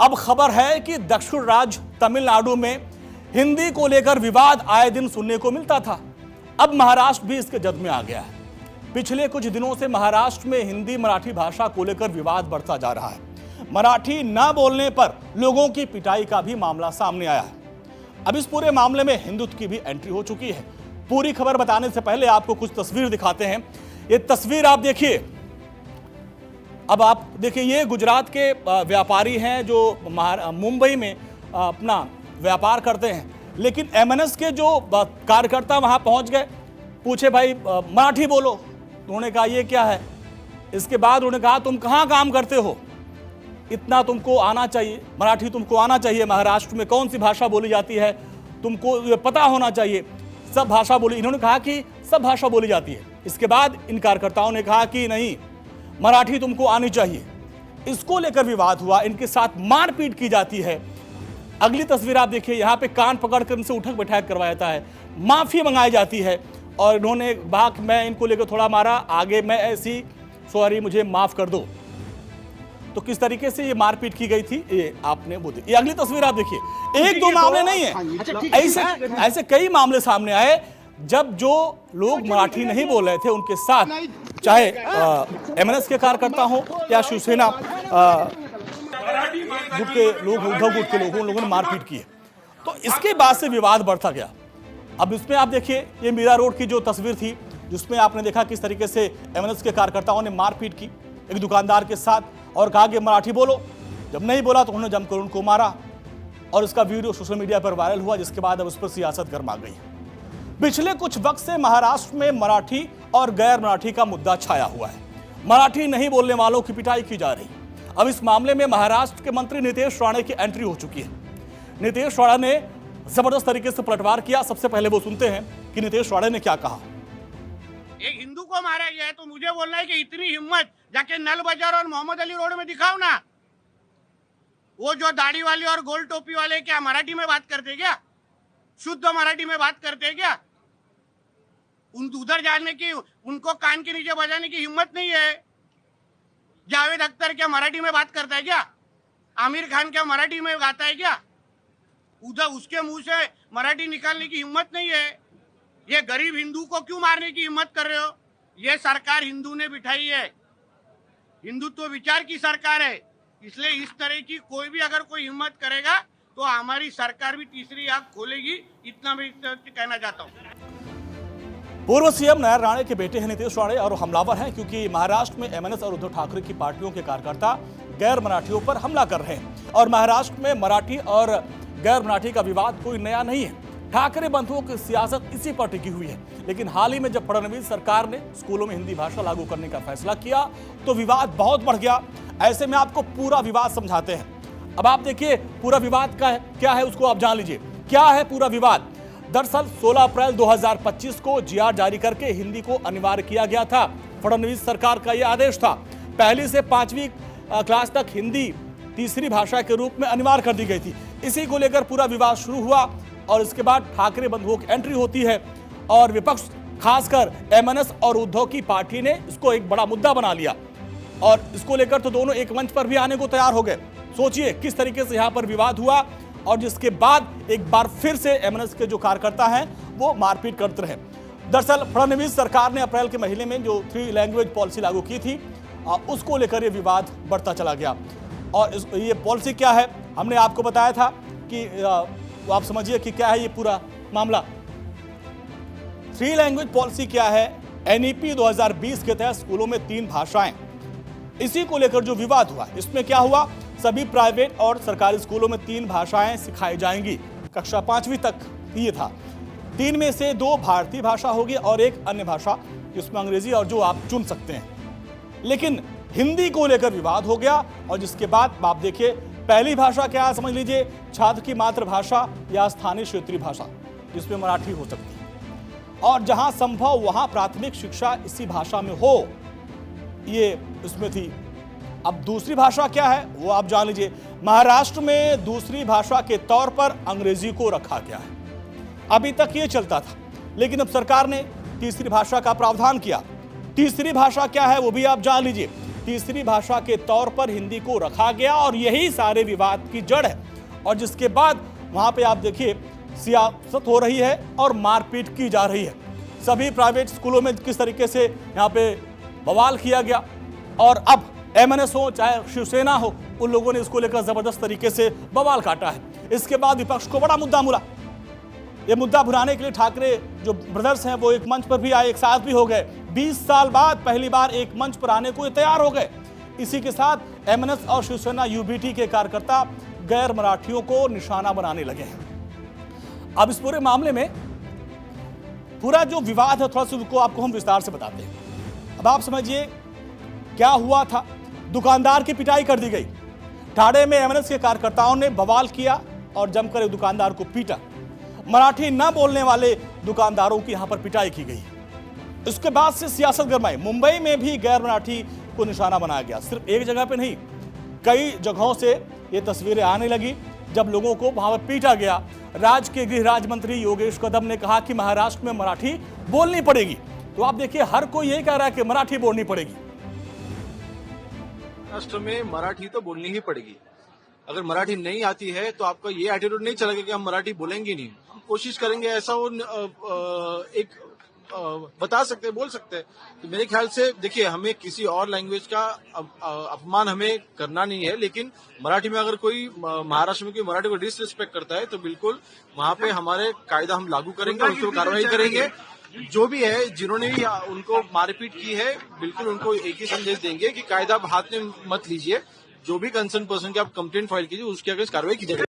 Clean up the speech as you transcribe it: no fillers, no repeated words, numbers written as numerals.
अब खबर है कि दक्षिण राज्य तमिलनाडु में हिंदी को लेकर विवाद आए दिन सुनने को मिलता था। अब महाराष्ट्र भी इसके जद में आ गया है। पिछले कुछ दिनों से महाराष्ट्र में हिंदी मराठी भाषा को लेकर विवाद बढ़ता जा रहा है। मराठी न बोलने पर लोगों की पिटाई का भी मामला सामने आया है। अब इस पूरे मामले में हिंदुत्व की भी एंट्री हो चुकी है। पूरी खबर बताने से पहले आपको कुछ तस्वीर दिखाते हैं। ये तस्वीर आप देखिए। अब आप देखिए, ये गुजरात के व्यापारी हैं जो मुंबई में अपना व्यापार करते हैं, लेकिन एमएनएस के जो कार्यकर्ता वहां पहुंच गए, पूछे भाई मराठी बोलो, उन्होंने कहा ये क्या है। इसके बाद उन्होंने कहा तुम कहाँ काम करते हो, इतना तुमको आना चाहिए, मराठी तुमको आना चाहिए, महाराष्ट्र में कौन सी भाषा बोली जाती है तुमको ये पता होना चाहिए, सब भाषा बोली। इन्होंने कहा कि सब भाषा बोली जाती है। इसके बाद इन कार्यकर्ताओं ने कहा कि नहीं, मराठी तुमको आनी चाहिए। इसको लेकर विवाद हुआ, इनके साथ मारपीट की जाती है। अगली तस्वीर आप देखिए, यहाँ पे कान पकड़कर इनसे उठक बैठक करवाया जाता है, माफी मंगाई जाती है और इन्होंने कहा कि मैं इनको लेकर थोड़ा मारा, आगे मैं ऐसी सॉरी, मुझे माफ कर दो। तो किस तरीके से ये मारपीट की गई थी ये आपने वो ये अगली तस्वीर आप देखिए। एक दो मामले नहीं है, ऐसे कई मामले सामने आए जब जो लोग मराठी नहीं बोल रहे थे उनके साथ, चाहे एमएनएस के कार्यकर्ता हो या शिवसेना गुट के लोग, उद्धव गुट के लोगों ने मारपीट की है। तो इसके बाद से विवाद बढ़ता गया। अब इसमें आप देखिए, ये मीरा रोड की जो तस्वीर थी जिसमें आपने देखा किस तरीके से एमएनएस के कार्यकर्ताओं ने मारपीट की एक दुकानदार के साथ और कहा कि मराठी बोलो। जब नहीं बोला तो उन्होंने जमकर उनको मारा और इसका वीडियो सोशल मीडिया पर वायरल हुआ, जिसके बाद अब उस पर सियासत गर्मा गई। पिछले कुछ वक्त से महाराष्ट्र में मराठी और गैर मराठी का मुद्दा छाया हुआ है। मराठी नहीं बोलने वालों की पिटाई की जा रही। अब इस मामले में महाराष्ट्र के मंत्री नितेश राणे की एंट्री हो चुकी है। नितेश राणे ने जबरदस्त तरीके से पलटवार किया। सबसे पहले वो सुनते हैं कि नितेश राणे ने क्या कहा। एक हिंदू को मारा गया है तो मुझे बोलना है कि इतनी हिम्मत जाके नल बाजार और मोहम्मद अली रोड में दिखाओ ना। वो जो दाढ़ी वाले और गोल टोपी वाले क्या मराठी में बात करते क्या? शुद्ध मराठी में बात करते क्या? उधर जाने की, उनको कान के नीचे बजाने की हिम्मत नहीं है। जावेद अख्तर क्या मराठी में बात करता है क्या? आमिर खान क्या मराठी में गाता है क्या? उधर उसके मुंह से मराठी निकालने की हिम्मत नहीं है। ये गरीब हिंदू को क्यों मारने की हिम्मत कर रहे हो? ये सरकार हिंदू ने बिठाई है, हिंदुत्व विचार की सरकार है, इसलिए इस तरह की कोई भी अगर कोई हिम्मत करेगा तो हमारी सरकार भी तीसरी आंख खोलेगी। इतना मैं कहना चाहता हूँ। पूर्व सीएम नारायण राणे के बेटे हैं नितेश राणे और हमलावर हैं क्योंकि महाराष्ट्र में एमएनएस और उद्धव ठाकरे की पार्टियों के कार्यकर्ता गैर मराठियों पर हमला कर रहे हैं। और महाराष्ट्र में मराठी और गैर मराठी का विवाद कोई नया नहीं है। ठाकरे बंधुओं की सियासत इसी पर टिकी हुई है। लेकिन हाल ही में जब फडणवीस सरकार ने स्कूलों में हिंदी भाषा लागू करने का फैसला किया तो विवाद बहुत बढ़ गया। ऐसे में आपको पूरा विवाद समझाते हैं। अब आप देखिए पूरा विवाद का क्या है, उसको आप जान लीजिए। क्या है पूरा विवाद? दरअसल 16 अप्रैल 2025 को जीआर जारी करके हिंदी को अनिवार्य किया गया था। फडणवीस सरकार का यह आदेश था। पहली से 5वीं क्लास तक हिंदी तीसरी भाषा के रूप में अनिवार्य कर दी गई थी। इसी को लेकर पूरा विवाद शुरू हुआ और इसके बाद ठाकरे बंधुओं की एंट्री होती है और विपक्ष खासकर एमएनएस और उद्धव की पार्टी ने इसको एक बड़ा मुद्दा बना लिया और इसको लेकर तो दोनों एक मंच पर भी आने को तैयार हो गए। सोचिए किस तरीके से यहाँ पर विवाद हुआ और जिसके बाद एक बार फिर से एमएनएस के जो कार्यकर्ता हैं वो मारपीट करते रहे। दरअसल फडणवीस सरकार ने अप्रैल के महीने में जो 3 लैंग्वेज पॉलिसी लागू की थी उसको लेकर ये विवाद बढ़ता चला गया। और ये पॉलिसी क्या है हमने आपको बताया था कि आप समझिए कि क्या है ये पूरा मामला। 3 लैंग्वेज पॉलिसी क्या है? एनईपी 2020 के तहत स्कूलों में 3 भाषाएं, इसी को लेकर जो विवाद हुआ इसमें क्या हुआ, सभी प्राइवेट और सरकारी स्कूलों में 3 भाषाएं सिखाई जाएंगी। कक्षा 5वीं तक ये था। 3 में से 2 भारतीय भाषा होगी और एक अन्य भाषा जिसमें अंग्रेजी और जो आप चुन सकते हैं। लेकिन हिंदी को लेकर विवाद हो गया और जिसके बाद आप देखिए पहली भाषा क्या है समझ लीजिए, छात्र की मातृभाषा या स्थानीय क्षेत्रीय भाषा जिसमें मराठी हो सकती है और जहां संभव वहां प्राथमिक शिक्षा इसी भाषा में हो, ये इसमें थी। अब दूसरी भाषा क्या है वो आप जान लीजिए। महाराष्ट्र में दूसरी भाषा के तौर पर अंग्रेजी को रखा गया है। अभी तक ये चलता था लेकिन अब सरकार ने तीसरी भाषा का प्रावधान किया। तीसरी भाषा क्या है वो भी आप जान लीजिए। तीसरी भाषा के तौर पर हिंदी को रखा गया और यही सारे विवाद की जड़ है। और जिसके बाद वहां पे आप देखिए सियासत हो रही है और मारपीट की जा रही है। सभी प्राइवेट स्कूलों में किस तरीके से यहाँ पे बवाल किया गया और अब एमएनएस हो चाहे शिवसेना हो, उन लोगों ने इसको लेकर जबरदस्त तरीके से बवाल काटा है। इसके बाद विपक्ष को बड़ा मुद्दा मिला। ये मुद्दा भुनाने के लिए ठाकरे जो ब्रदर्स हैं वो एक मंच पर भी आए, एक साथ भी हो गए। 20 साल बाद पहली बार एक मंच पर आने को ये तैयार हो गए। इसी के साथ एमएनएस और शिवसेना यूबीटी के कार्यकर्ता गैर मराठियों को निशाना बनाने लगे हैं। अब इस पूरे मामले में पूरा जो विवाद है थोड़ा सा उसको आपको हम विस्तार से बताते हैं। अब आप समझिए क्या हुआ था। दुकानदार की पिटाई कर दी गई। ठाणे में एमएनएस के कार्यकर्ताओं ने बवाल किया और जमकर दुकानदार को पीटा। मराठी न बोलने वाले दुकानदारों की यहां पर पिटाई की गई। इसके बाद से सियासत गरमाई। मुंबई में भी गैर मराठी को निशाना बनाया गया। सिर्फ एक जगह पे नहीं, कई जगहों से ये तस्वीरें आने लगी जब लोगों को वहां पर पीटा गया। राज्य के गृह राज्य मंत्री योगेश कदम ने कहा कि महाराष्ट्र में मराठी बोलनी पड़ेगी। तो आप देखिए हर कोई यही कह रहा है कि मराठी बोलनी पड़ेगी। महाराष्ट्र में मराठी तो बोलनी ही पड़ेगी। अगर मराठी नहीं आती है तो आपका ये एटीट्यूड नहीं चलेगा कि हम मराठी बोलेंगे नहीं। हम कोशिश करेंगे ऐसा वो बता सकते हैं, बोल सकते हैं। तो मेरे ख्याल से देखिए हमें किसी और लैंग्वेज का अपमान हमें करना नहीं है, लेकिन मराठी में अगर कोई महाराष्ट्र में कोई मराठी को डिसरिस्पेक्ट करता है तो बिल्कुल वहां पे हमारे कायदा हम लागू करेंगे, उस पर कार्रवाई करेंगे। जो भी है जिन्होंने भी उनको मारपीट की है बिल्कुल उनको एक ही संदेश देंगे कि कायदा हाथ में मत लीजिए। जो भी कंसर्न पर्सन की आप कंप्लेंट फाइल कीजिए उसके अगेंस्ट कार्रवाई की जाएगी।